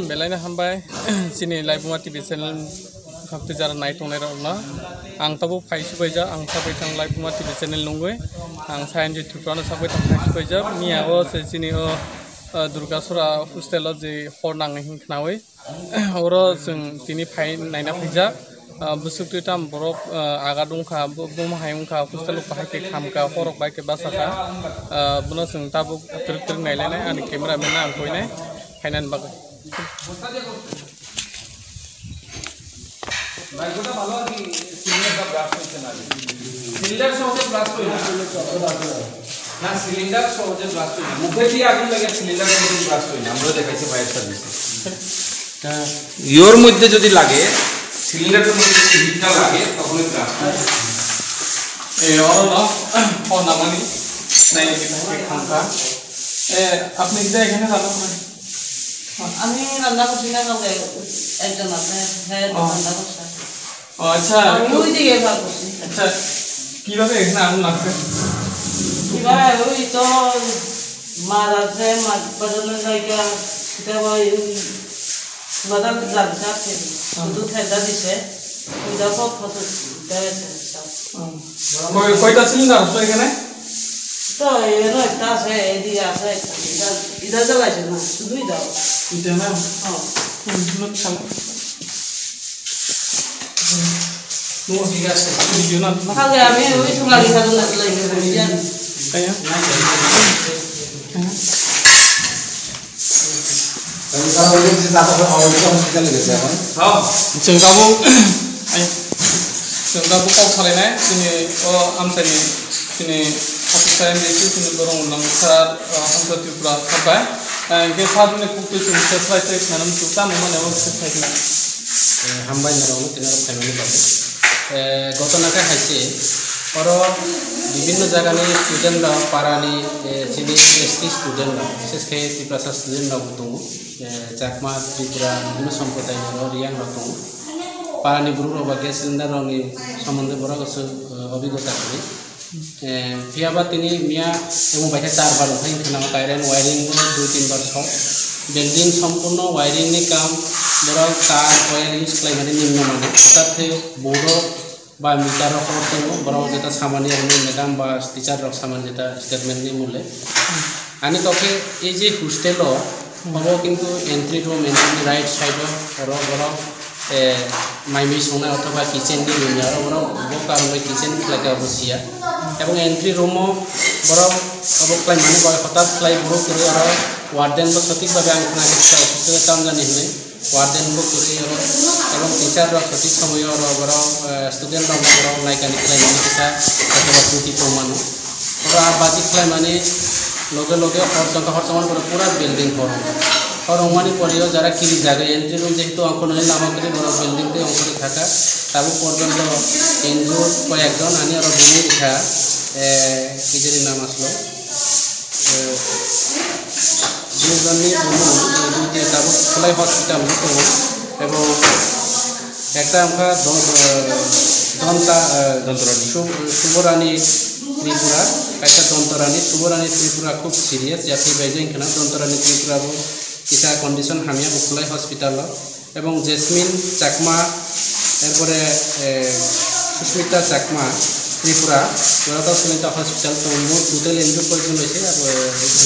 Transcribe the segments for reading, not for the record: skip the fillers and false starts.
बेलायनो हामबाय जोंनि लाइबुमा TV channel खाबथि Zara नायथंनाय रंना आं ताबो फाइसुबायजा आं साबाय थां लाइबुमा टिभि चेनेल नंगै आं साइन जिथुफ्रानो साबाय थां फाइसुबायजा मियाबो जोंनि दुर्गासुरा हस्टेलाव जे हर नाङै हिंखनावै अरो जों दिनै फाइ नायना फैजा बुसुक्ति ताम बरफ आगा दंखा बुम हायंखा हस्टेलाव बाहायके खामका हरक बायके बासाखा बुनो जों ताबो ट्रिक नायलायनाय आंनि केमेरामेन आं फैनाय फाइनान बागै বাইকটা ভালো আর কি সিলিন্ডারটা ব্লাস্ট হইছে না সিলিন্ডার সহজে ব্লাস্ট হয় না সিলিন্ডার সহজে ব্লাস্ট হয় না মুখে দিয়ে আগুন লাগে সিলিন্ডার সহজে ব্লাস্ট হয় না আমরা দেখাইছি ফায়ার সার্ভিসে ইওর মধ্যে যদি লাগে সিলিন্ডারের মধ্যে যদি হিটটা লাগে তখনই ব্লাস্ট হয় এই অরলা ফোন নামানি নাই খানকা আপনি কি এখানে রান্না করেন আমি রান্না করছি না কালকে একজন আছে হ্যাঁ রান্না করছে আচ্ছা আমি ওই দিকে ভাগ করছি আচ্ছা কিভাবে এখানে আগুন লাগবে কিভাবে ওই তো মাছ আছে মাছ বাজানোর জায়গা সেটা ওই বাজার যাচ্ছে শুধু ঠেলা দিছে ওইটা সব ফটো কয়টা সিলিন্ডার আছে এখানে তো এর একটা আছে এদিকে আছে এটা জ্বালাইছে না শুধুই দাও এটা না হ্যাঁ ঠিক আছে ভিডিও না কালকে আমি ওই সোনালি খাজু না লাগে বুঝিয়ান তাই না তাহলে ওই যে দাদা হসপিটালে গেছে এখন হ্যাঁ जोंगाबो जोंगाबो काव सालायनाय जोंनि आमसानि जोंनि अफिसार एमडिसि जोंनि दरं नांसार हामसा त्रिपुरा थाबाय के साधुनि कुक्ति जों सेफ्राइसे खानाम जुता मोनाव सेफ्राइना हामबाय नारावनो तिनार फाइनालि बाबे घटनाखौ हाइसे और विभिन्न जगह स्टूडेंट पारानी चिनी एसटी स्टूडेंट विशेषकर त्रिपुरा स्टूडेंट दङ चाकमा त्रिपुरा विभिन्न सम्प्रदाय रियां दङ पारानी बुरु बा गेस सिलिंडर सम्बन्धे बड़ा गोसो अभिज्ञता करी फियाबा तिनी मिया एवं बाइक 4 बार उठाई खाना कायरेन वायरिंग 2-3 बार सब बिल्डिंग सम्पूर्ण वायरिंग नि काम बड़ा तार वायर यूज खालामनानै निम्न माने हठात बोर्ड बा मिटार खबर दङ बराव जेता सामानि आरो मेडाम बा टीचार रक सामान जेता स्टेटमेंट नि मूल्य आनी तके ए जे हॉस्टेल हबो किन्तु entry room entry right side और बराव माइमी संनाय अथवा किचेन नि रुम आरो बराव बो कारण किचेन लागा बसिया एवं एंट्री रूम बराव अब क्लाइमाने बा हठात क्लाइ बरो करे आरो वार्डन बो सठिक भाबे आं खोना हॉस्टेल काम जानि हने वार्डन बो करे एवं टीचार रक सठिक समय और बराव स्टूडेंट रक बराव नायकानि क्लाइमाने किसा अथवा त्रुटि प्रमाण और बाजी क्लाइमाने लगे लगे हर समान पूरा बिल्डिंग और अंगवानी पड़ियो जरा किरी जागे एंट्री रूम जेहेतु अंक नहीं नामा करे बड़ा बिल्डिंग ते अंक थाका ताबो पर्यन्त एनजिओ कयेकजन आनी और भूमि लिखा किजनि नाम आसलो दुजननि दुइटे ताबो खुलाई हॉस्पिटल दङ एवं एकटा अंका दंतरानी शुभरानी त्रिपुरा कायसा दंतरानी शुभरानी त्रिपुरा खूब सीरियस या फैबाय जों खाना दंतरानी त्रिपुरा किसा कंडिशन हामिया बुखुलाई हॉस्पिटल एवं जेसमिन चाकमा एरपरे सुस्मिता चाकमा त्रिपुरा जोराता सुमिता हॉस्पिटल तो मोट टोटल इंजुर पर्यटन होइसे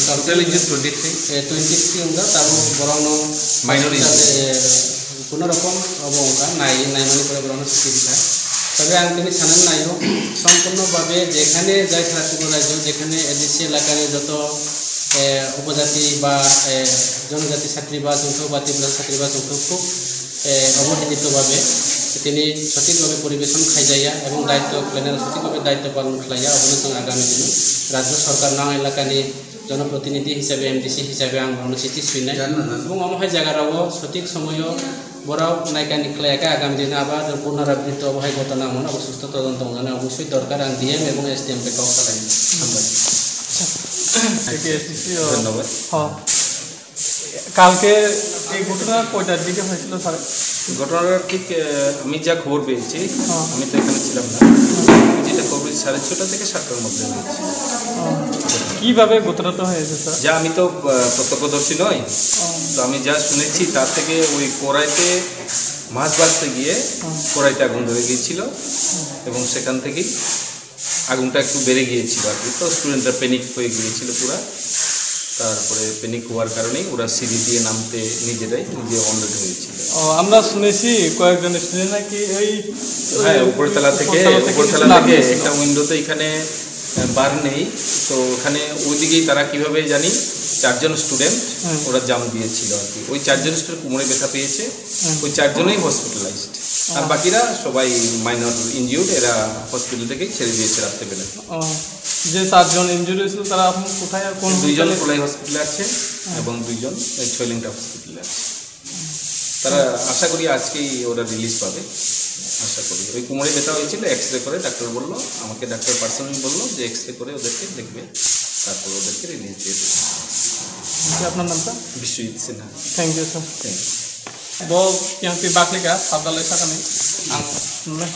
टोटल इंजुर 23 अंगा ताबो बरंग माइनर कोनो रकम अब अंका नाय माने करे बरंग सिकिसा तबे आं तिनि सानन नायो सम्पूर्ण भाबे जेखाने जाय थाराखौ राज्य जेखाने एडिसि एलाकानि যত उपजाति बा जनजाति छात्री बा जोंखौ बा त्रिपुरा छात्री बा जोंखौ खूब अवहेलित भावे तिनि सठिक भावे परिवेशन खाइजाया एवं दायित्व प्लेनार सठिक भावे दायित्व पालन खालाया अबनो जों आगामी दिन राज्य सरकार नां एलाकानि जनप्रतिनिधि हिसाबै एमडिसि हिसाबै आं रनो चिठी सुइनाय एवं अमहाय जागाराव सठिक समय बराव नायकानि खालायाखै आगामी दिन आबाद पुनरावृत्ति अबहाय घटना मन अब सुस्थ तदন্ত होनानै अबশ্যই दरकार आं डिएम एवं एसडिएम के काउ खालायनो हामबाय ধন্যবাদ হ্যাঁ কালকে এই ঘটনা কয়টার দিকে হয়েছিল স্যার ঘটনাটা ঠিক আমি যা খবর পেয়েছি আমি তো এখানে ছিলাম না যেটা খবর 6:30 থেকে 7টার মধ্যে হয়েছে কিভাবে ঘটনাটা হয়েছে স্যার? যা আমি তো প্রত্যক্ষদর্শী নই, তো আমি যা শুনেছি তার থেকে ওই কড়াইতে মাছ ভাজতে গিয়ে কড়াইতে আগুন ধরে গিয়েছিল এবং সেখান থেকেই আগুনটা একটু বেড়ে গিয়েছিল আর কি। তো স্টুডেন্টরা প্যানিক হয়ে গিয়েছিল পুরা, তারপরে প্যানিক হওয়ার কারণেই ওরা সিঁড়ি দিয়ে নামতে নিজে অনরেড হয়েছিল। আমরা শুনেছি কয়েকজন স্টুডেন্ট নাকি ওই হ্যাঁ, উপরতলা থেকে একটা উইন্ডোতে এখানে বার নেই, তো ওখানে ওইদিকেই তারা কিভাবে জানি 4 জন স্টুডেন্ট ওরা জাম দিয়েছিল আর কি। ওই 4 জন স্টুডেন্ট কোমরে ব্যথা পেয়েছে, ওই 4 জনেই হসপিটালাইজড, আর বাকিরা সবাই মাইনর ইনজিউর্ড, এরা হসপিটাল থেকেই ছেড়ে দিয়েছে রাত্রেবেলা। যে 4 জন ইনজুরি হয়েছিল তারা এখন কোথায়, কোন 2 জন কোলাই হসপিটালে আছে এবং 2 জন ছয়লিংটা হসপিটালে আছে। তারা আশা করি আজকেই ওরা রিলিজ পাবে, আশা করি। ওই কোমরে ব্যথা হয়েছিল, এক্সরে করে ডাক্তার বললো, আমাকে ডাক্তার পার্সোনালি বললো যে এক্সরে করে ওদেরকে দেখবে, তারপর ওদেরকে রিলিজ দিয়ে দেবে। আপনার নামটা? Biswajit Sinha. Thank you sir. Thank you. Bo yang tibak nih kan, padahal saya kan ang nulis.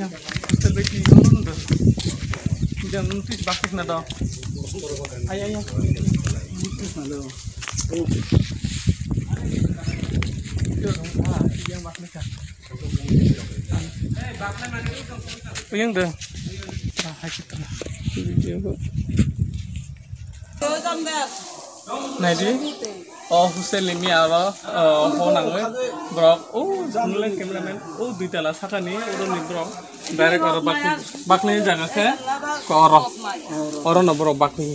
Ya, kita bagi orang dah. Jangan nanti bakik nada. Ayah. Nanti nada. Yang bakik kan. Yang dah. Hai kita. Này đi, Hussein Limi aro, nang we, brok, nuleng cameraman, dui tala saka ni, ni brok, direct aro bakni jaga ke, oro no brok bakni.